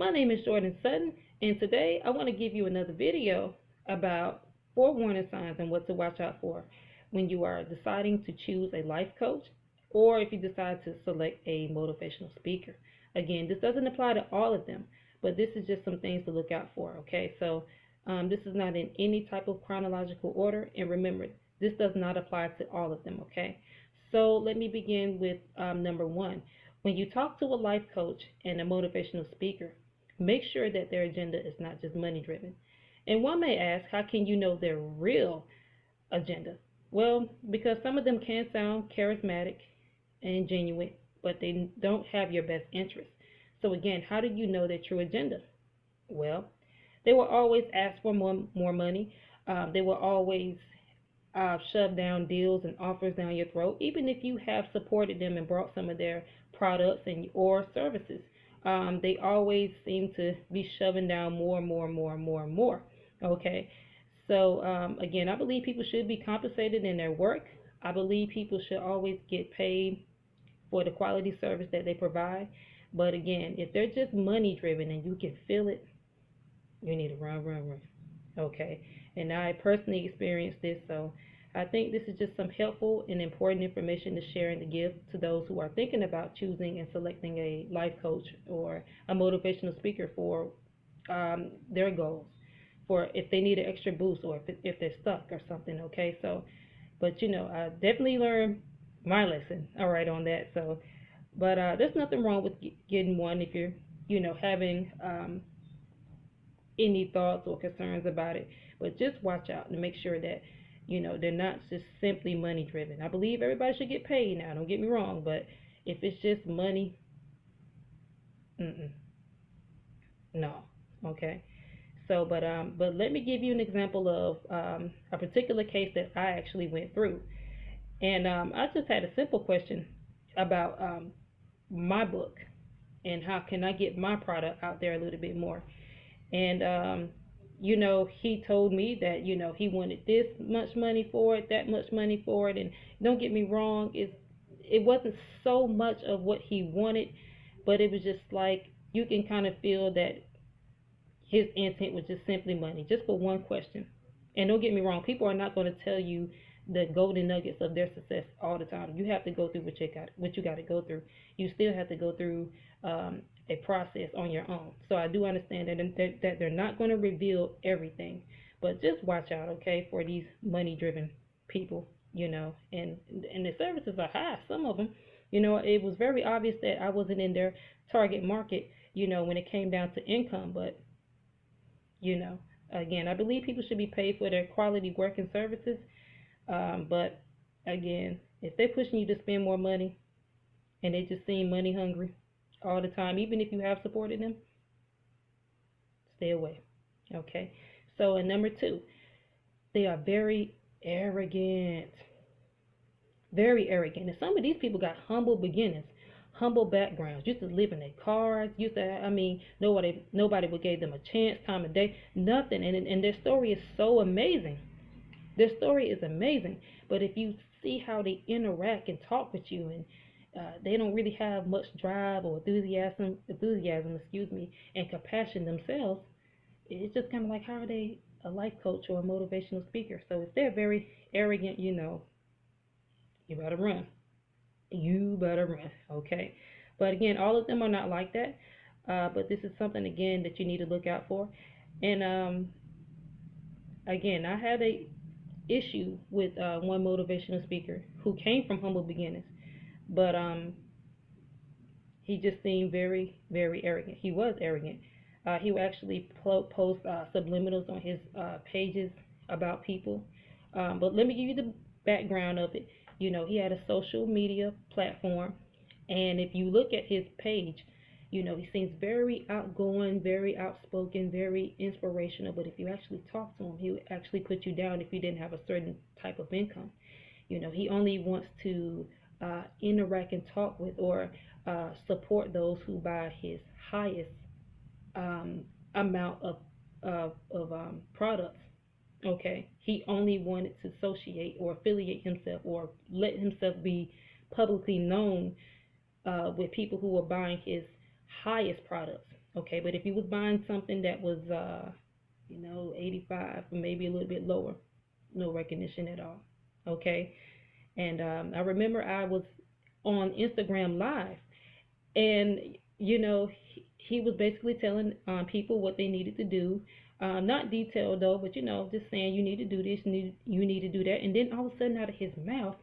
My name is Jordan Sutton, and today I want to give you another video about 4 warning signs and what to watch out for when you are deciding to choose a life coach or if you decide to select a motivational speaker. Again, this doesn't apply to all of them, but this is just some things to look out for, okay? So this is not in any type of chronological order, and remember, this does not apply to all of them, okay? So let me begin with number one. When you talk to a life coach and a motivational speaker, make sure that their agenda is not just money driven. And one may ask, how can you know their real agenda? Well, because some of them can sound charismatic and genuine, but they don't have your best interest. So again, how do you know their true agenda? Well, they will always ask for more money. They will always shove down deals and offers down your throat, even if you have supported them and brought some of their products and or services. They always seem to be shoving down more, more, more, more, more. Okay, so again, I believe people should be compensated in their work. I believe people should always get paid for the quality service that they provide. But again, if they're just money driven and you can feel it, you need to run, run, run. Okay, and I personally experienced this, so I think this is just some helpful and important information to share and to give to those who are thinking about choosing and selecting a life coach or a motivational speaker for their goals, for if they need an extra boost or if they're stuck or something. Okay, so but I definitely learned my lesson, all right, on that. So but there's nothing wrong with getting one if you're having any thoughts or concerns about it, but just watch out and make sure that they're not just simply money driven. I believe everybody should get paid now, don't get me wrong, but if it's just money, no. Okay, so but let me give you an example of a particular case that I actually went through, and I just had a simple question about my book and how can I get my product out there a little bit more. And he told me that he wanted this much money for it, that much money for it. And don't get me wrong, it wasn't so much of what he wanted, but it was just like you can kind of feel that his intent was just simply money, just for one question. And don't get me wrong, people are not going to tell you the golden nuggets of their success all the time. You have to go through what you got to go through. You still have to go through a process on your own. So I do understand that they're not going to reveal everything, but just watch out, okay, for these money-driven people, and the services are high. Some of them, it was very obvious that I wasn't in their target market, when it came down to income, but again, I believe people should be paid for their quality work and services. But again, if they're pushing you to spend more money and they just seem money hungry all the time, even if you have supported them, stay away. Okay. So, and number two, they are very arrogant. Very arrogant. And some of these people got humble beginnings, humble backgrounds, used to live in their cars, nobody would give them a chance, time of day, nothing. And their story is so amazing. Their story is amazing, but if you see how they interact and talk with you, and they don't really have much drive or enthusiasm, and compassion themselves, it's just kind of like, how are they a life coach or a motivational speaker? So if they're very arrogant, you better run. You better run, okay? But again, all of them are not like that. But this is something again that you need to look out for. And again, I had a issue with one motivational speaker who came from humble beginnings, but he just seemed very, very arrogant. He was arrogant. He would actually post subliminals on his pages about people. But let me give you the background of it. He had a social media platform, and if you look at his page, he seems very outgoing, very outspoken, very inspirational. But if you actually talk to him, he would actually put you down if you didn't have a certain type of income. He only wants to interact and talk with or support those who buy his highest amount of products. Okay, he only wanted to associate or affiliate himself or let himself be publicly known with people who were buying his highest products. Okay, but if you was buying something that was 85 or maybe a little bit lower, no recognition at all. Okay, and I remember I was on Instagram Live, and he was basically telling people what they needed to do. Not detailed though, but just saying you need to do this, you need to do that, and then all of a sudden out of his mouth,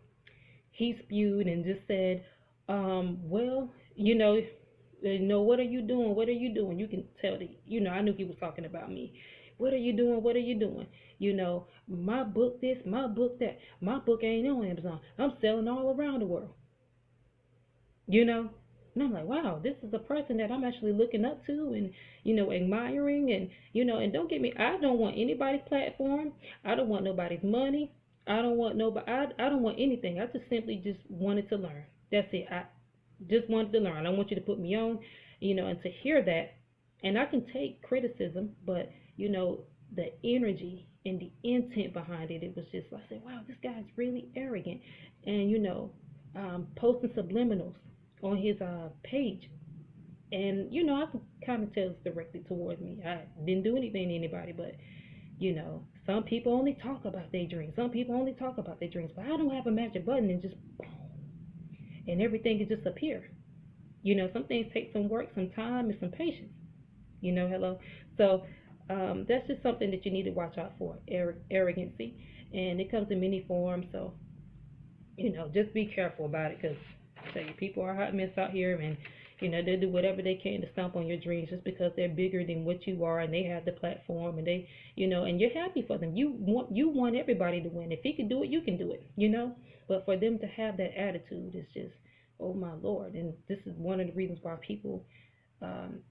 he spewed and just said, well, what are you doing? What are you doing? You can tell that, I knew he was talking about me. What are you doing? What are you doing? My book this, my book that. My book ain't on Amazon. I'm selling all around the world. you know and I'm like, wow, this is a person that I'm actually looking up to and admiring. And and don't get me, I don't want anybody's platform. I don't want nobody's money. I don't want nobody. I don't want anything. I just simply just wanted to learn. That's it. I just wanted to learn. I don't want you to put me on, and to hear that. And I can take criticism, but the energy and the intent behind it, it was just like, I said, wow, this guy's really arrogant. And posting subliminals on his page, and I could kind of tell it's directed towards me. I didn't do anything to anybody, but some people only talk about their dreams. Some people only talk about their dreams, but I don't have a magic button and just boom, and everything can just appear. Some things take some work, some time, and some patience. Hello. So that's just something that you need to watch out for. Arrogancy, and it comes in many forms. So just be careful about it, because I tell you, people are hot mess out here, and they do whatever they can to stomp on your dreams just because they're bigger than what you are, and they have the platform, and they, and you're happy for them. You want everybody to win. If he can do it, you can do it. But for them to have that attitude is just, oh my Lord. And this is one of the reasons why people,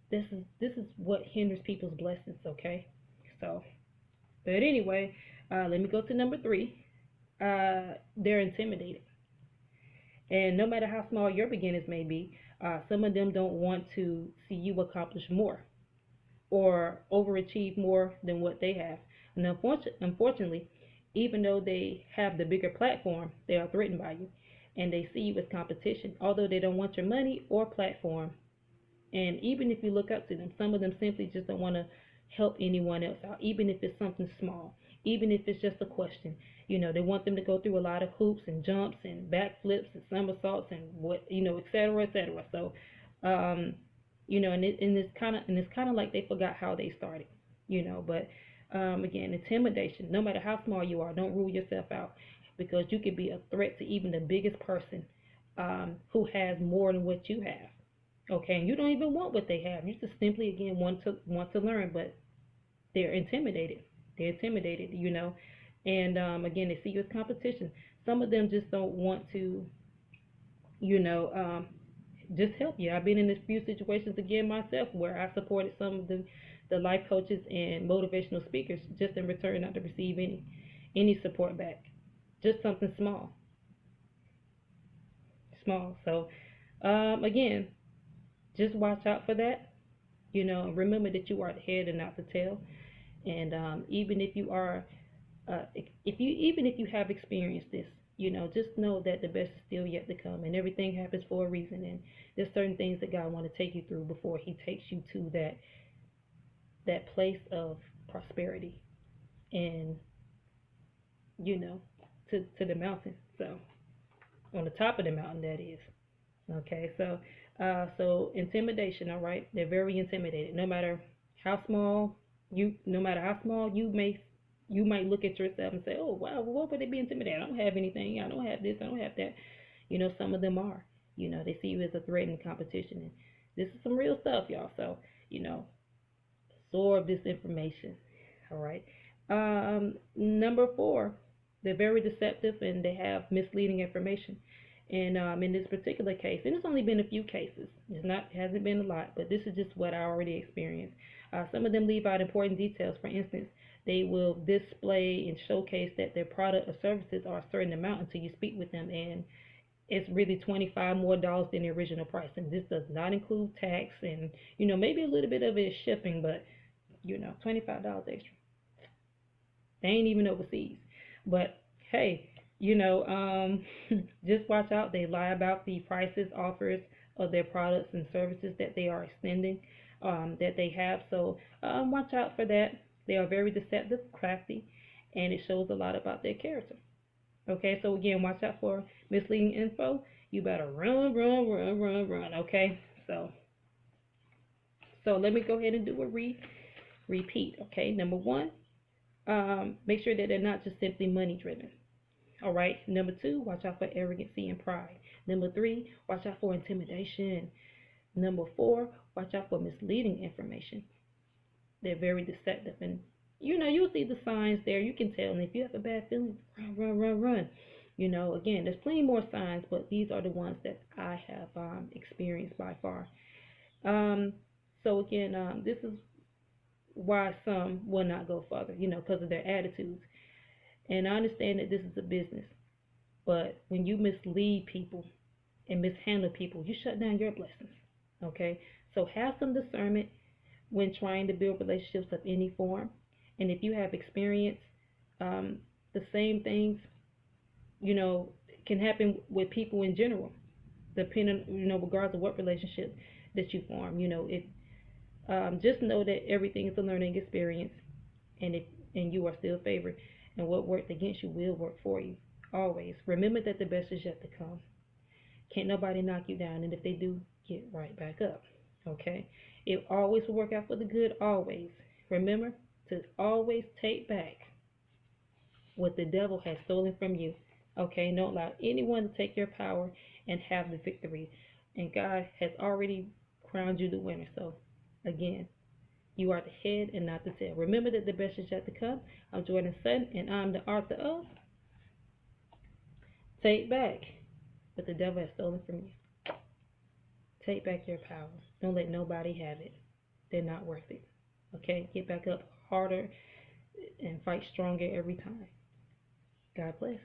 this is what hinders people's blessings. Okay, so, but anyway, let me go to number 3. They're intimidated. And no matter how small your beginnings may be, some of them don't want to see you accomplish more or overachieve more than what they have. And unfortunately, even though they have the bigger platform, they are threatened by you, and they see you as competition, although they don't want your money or platform. And even if you look up to them, some of them simply just don't want to help anyone else out, even if it's something small, even if it's just a question. They want them to go through a lot of hoops and jumps and backflips and somersaults and what, et cetera, et cetera. So, and it's kind of like they forgot how they started. But again, intimidation. No matter how small you are, don't rule yourself out, because you could be a threat to even the biggest person who has more than what you have. Okay, and you don't even want what they have. You just simply, again, want to learn, but they're intimidated. They're intimidated. And again, they see you as competition. Some of them just don't want to, just help you. I've been in a few situations again myself where I supported some of the life coaches and motivational speakers just in return, not to receive any support back. Just something small. So again, just watch out for that. Remember that you are the head and not the tail. And even if you are, even if you have experienced this, just know that the best is still yet to come, and everything happens for a reason. And there's certain things that God want to take you through before He takes you to that place of prosperity, and to the mountain. So on the top of the mountain, that is. Okay, so intimidation. All right, they're very intimidated. No matter how small you might look at yourself and say, oh wow, well, what would they be intimidated? I don't have anything. I don't have this. I don't have that. Some of them are. They see you as a threat and competition, and this is some real stuff, y'all. So absorb this information. All right. Number 4, they're very deceptive and they have misleading information. And in this particular case, and it's only been a few cases, hasn't been a lot, but this is just what I already experienced. Some of them leave out important details. For instance, they will display and showcase that their product or services are a certain amount until you speak with them, and it's really $25 more than the original price. And this does not include tax, and maybe a little bit of it is shipping, but $25 extra. They ain't even overseas. But hey, just watch out. They lie about the prices, offers of their products and services that they are extending. that they have. So watch out for that. They are very deceptive, crafty, and it shows a lot about their character. Okay, so again, watch out for misleading info. You better run, run, run, run, run. Okay, so let me go ahead and do a repeat. Okay, number one, make sure that they're not just simply money driven. All right. Number two, watch out for arrogancy and pride. Number three, watch out for intimidation. Number four, watch out for misleading information. They're very deceptive, and you'll see the signs there. You can tell, and if you have a bad feeling, run, run, run, run. Again, there's plenty more signs, but these are the ones that I have experienced by far. Um, so again, this is why some will not go further, because of their attitudes. And I understand that this is a business, but when you mislead people and mishandle people, you shut down your blessings. Okay, so have some discernment when trying to build relationships of any form. And if you have experience, the same things, can happen with people in general, depending, regardless of what relationship that you form. If just know that everything is a learning experience, and you are still favored, and what worked against you will work for you. Always remember that the best is yet to come. Can't nobody knock you down, and if they do, get right back up. Okay? It always will work out for the good, always. Remember to always take back what the devil has stolen from you. Okay? Don't allow anyone to take your power and have the victory. And God has already crowned you the winner. So, again, you are the head and not the tail. Remember that the best is yet to come. I'm Jordan Sutton, and I'm the author of Take Back What the Devil Has Stolen from You. Take back your power. Don't let nobody have it. They're not worth it. Okay? Get back up harder and fight stronger every time. God bless.